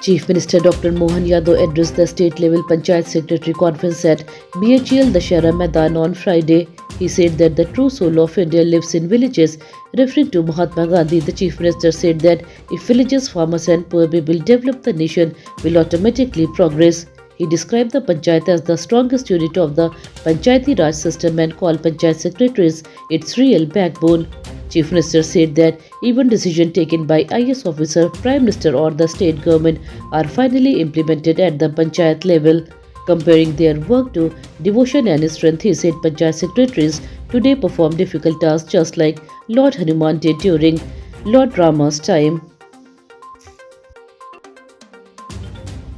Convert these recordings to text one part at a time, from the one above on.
Chief Minister Dr. Mohan Yadav addressed the state-level Panchayat Secretary Conference at BHEL Dashera Maidan on Friday. He said that the true soul of India lives in villages. Referring to Mahatma Gandhi, the Chief Minister said that if villages, farmers and poor people develop, the nation will automatically progress. He described the Panchayat as the strongest unit of the Panchayati Raj system and called Panchayat secretaries its real backbone. Chief Minister said that even decisions taken by IS officer, Prime Minister or the state government are finally implemented at the Panchayat level. Comparing their work to devotion and strength, he said Panchayat secretaries today perform difficult tasks just like Lord Hanuman did during Lord Rama's time.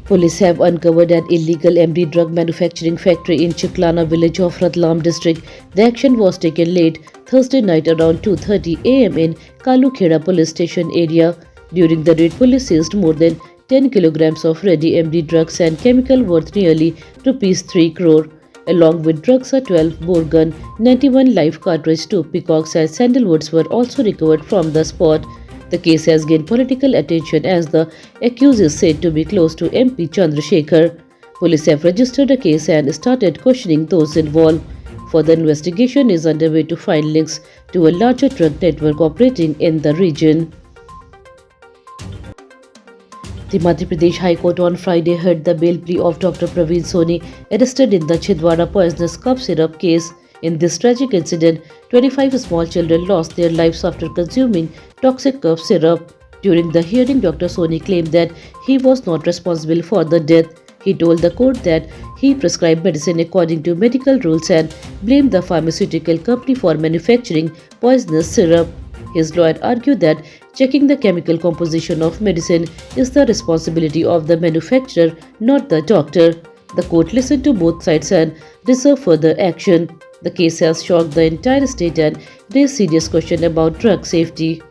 Police have uncovered an illegal MD drug manufacturing factory in Chiklana village of Ratlam district. The action was taken late Thursday night around 2:30 am in Kalukheda police station area. During the raid, police seized more than 10 kilograms of ready MD drugs and chemical worth nearly rupees 3 crore. Along with drugs, a 12-bore gun, 91 live cartridge, 2 peacocks and sandalwoods were also recovered from the spot. The case has gained political attention as the accused is said to be close to MP Chandrasekhar. Police have registered a case and started questioning those involved. Further investigation is underway to find links to a larger drug network operating in the region. The Madhya Pradesh High Court on Friday heard the bail plea of Dr. Praveen Soni, arrested in the Chhindwara poisonous cough syrup case. In this tragic incident, 25 small children lost their lives after consuming toxic cough syrup. During the hearing, Dr. Soni claimed that he was not responsible for the death. He told the court that he prescribed medicine according to medical rules and blamed the pharmaceutical company for manufacturing poisonous syrup. His lawyer argued that checking the chemical composition of medicine is the responsibility of the manufacturer, not the doctor. The court listened to both sides and reserved further action. The case has shocked the entire state and raised serious questions about drug safety.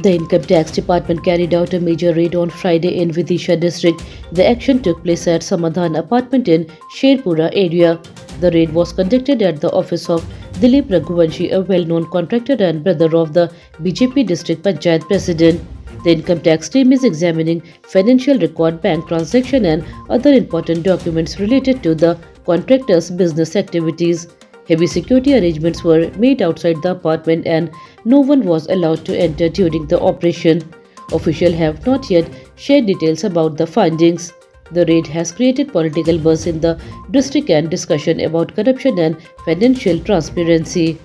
The Income Tax Department carried out a major raid on Friday in Vidisha district. The action took place at Samadhan apartment in Sherpura area. The raid was conducted at the office of Dilip Raghuvanshi, a well-known contractor and brother of the BJP district Panchayat president. The income tax team is examining financial record, bank transaction and other important documents related to the contractor's business activities. Heavy security arrangements were made outside the apartment and no one was allowed to enter during the operation. Officials have not yet shared details about the findings. The raid has created political buzz in the district and discussion about corruption and financial transparency.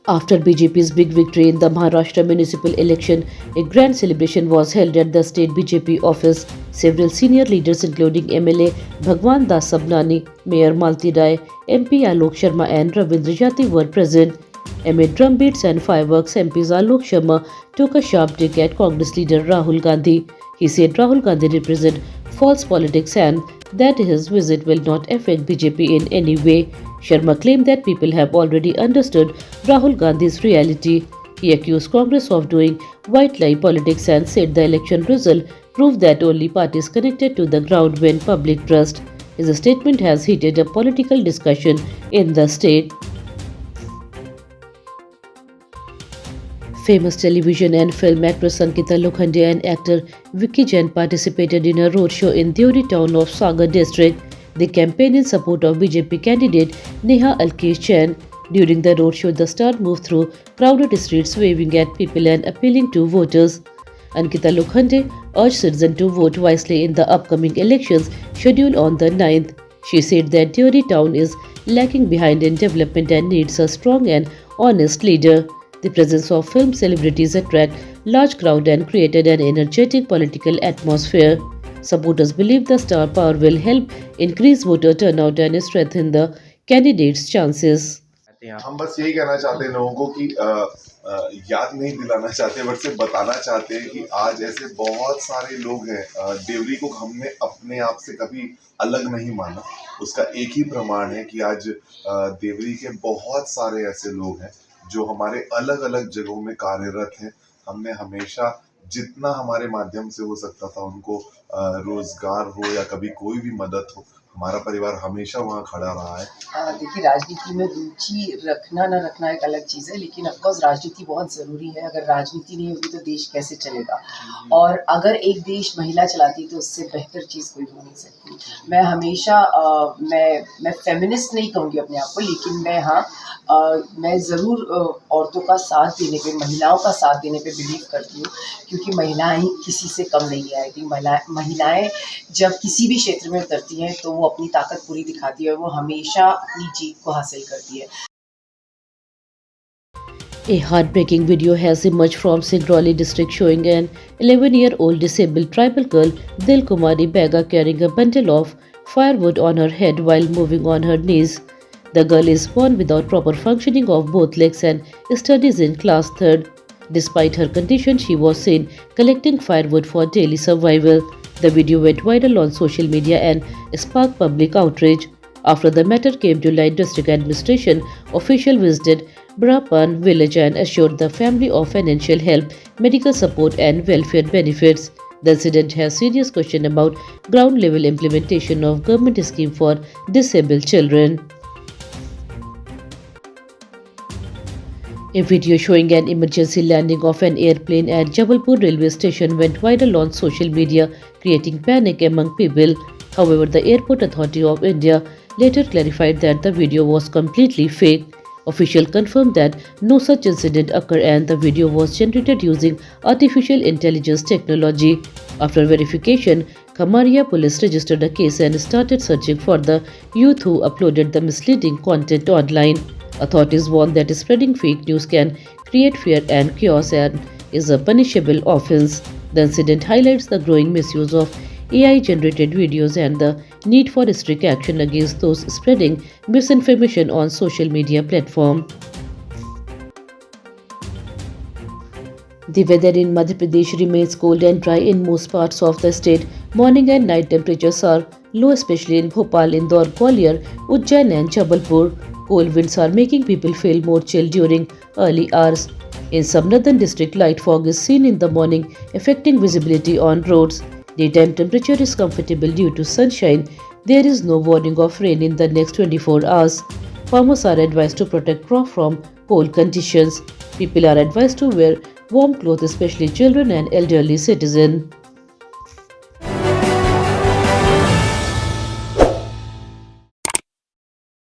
After BJP's big victory in the Maharashtra municipal election, a grand celebration was held at the state BJP office. Several senior leaders including MLA Bhagwan Das Sabnani, Mayor Malti Rai, MP Alok Sharma and Ravindra Jati were present. Amid drum beats and fireworks, MP Alok Sharma took a sharp dig at Congress leader Rahul Gandhi. He said Rahul Gandhi represents false politics and that his visit will not affect BJP in any way. Sharma claimed that people have already understood Rahul Gandhi's reality. He accused Congress of doing white lie politics and said the election result proved that only parties connected to the ground win public trust. His statement has heated a political discussion in the state. Famous television and film actress Ankita Lokhande and actor Vicky Jain participated in a roadshow in Deori town of Sagar district. They campaigned in support of BJP candidate Neha Alkesh Jain. During the roadshow, the star moved through crowded streets waving at people and appealing to voters. Ankita Lokhande urged citizens to vote wisely in the upcoming elections scheduled on the 9th. She said that Deori town is lacking behind in development and needs a strong and honest leader. The presence of film celebrities attract large crowd and created an energetic political atmosphere. Supporters believe the star power will help increase voter turnout and strengthen the candidates' chances. हम बस यही कहना चाहते हैं लोगों को कि याद नहीं दिलाना चाहते बट सिर्फ बताना चाहते हैं कि आज ऐसे बहुत सारे लोग हैं। देवरी को हमने अपने आप से कभी अलग नहीं माना। उसका एक ही प्रमाण है कि आज देवरी के बहुत सारे ऐसे लोग हैं जो हमारे अलग अलग जगहों में कार्यरत हैं। हमने हमेशा जितना हमारे माध्यम से हो सकता था उनको रोजगार हो या कभी कोई भी मदद हो हमारा परिवार हमेशा वहाँ खड़ा रहा है। देखिए, राजनीति में रुचि रखना ना रखना एक अलग चीज़ है, लेकिन ऑफ़ कोर्स राजनीति बहुत ज़रूरी है। अगर राजनीति नहीं होगी तो देश कैसे चलेगा? और अगर एक देश महिला चलाती है तो उससे बेहतर चीज़ कोई हो नहीं सकती। मैं हमेशा मैं फ़ेमिनिस्ट नहीं कहूँगी अपने आप को, लेकिन मैं ज़रूर औरतों का साथ देने पे, महिलाओं का साथ देने पे बिलीव करती हूँ, क्योंकि महिलाएँ किसी से कम नहीं है। आई थिंक महिलाएँ जब किसी भी क्षेत्र में उतरती हैं तो वो अपनी ताकत पूरी दिखाती है और वो हमेशा अपनी जीत को हासिल करती है। A heartbreaking video has emerged from Singrauli district showing an 11-year-old disabled tribal girl, Dil Kumari Bega, carrying a bundle of firewood on her head while moving on her knees. The girl is born without proper functioning of both legs and studies in class 3rd. Despite her condition, she was seen collecting firewood for daily survival. The video went viral on social media and sparked public outrage. After the matter came to light, district administration official visited Brapan village and assured the family of financial help, medical support and welfare benefits. The incident has serious question about ground level implementation of government scheme for disabled children. A video showing an emergency landing of an airplane at Jabalpur railway station went viral on social media, creating panic among people. However, the Airport Authority of India later clarified that the video was completely fake. Officials confirmed that no such incident occurred and the video was generated using artificial intelligence technology. After verification, Kamaria police registered a case and started searching for the youth who uploaded the misleading content online. Authorities warn that spreading fake news can create fear and chaos and is a punishable offense. The incident highlights the growing misuse of AI generated videos and the need for strict action against those spreading misinformation on social media platforms. The weather in Madhya Pradesh remains cold and dry in most parts of the state. Morning and night temperatures are low, especially in Bhopal, Indore, Gwalior, Ujjain, and Jabalpur. Cold winds are making people feel more chill during early hours. In some northern districts, light fog is seen in the morning, affecting visibility on roads. Daytime temperature is comfortable due to sunshine. There is no warning of rain in the next 24 hours. Farmers are advised to protect crop from cold conditions. People are advised to wear warm clothes, especially children and elderly citizens.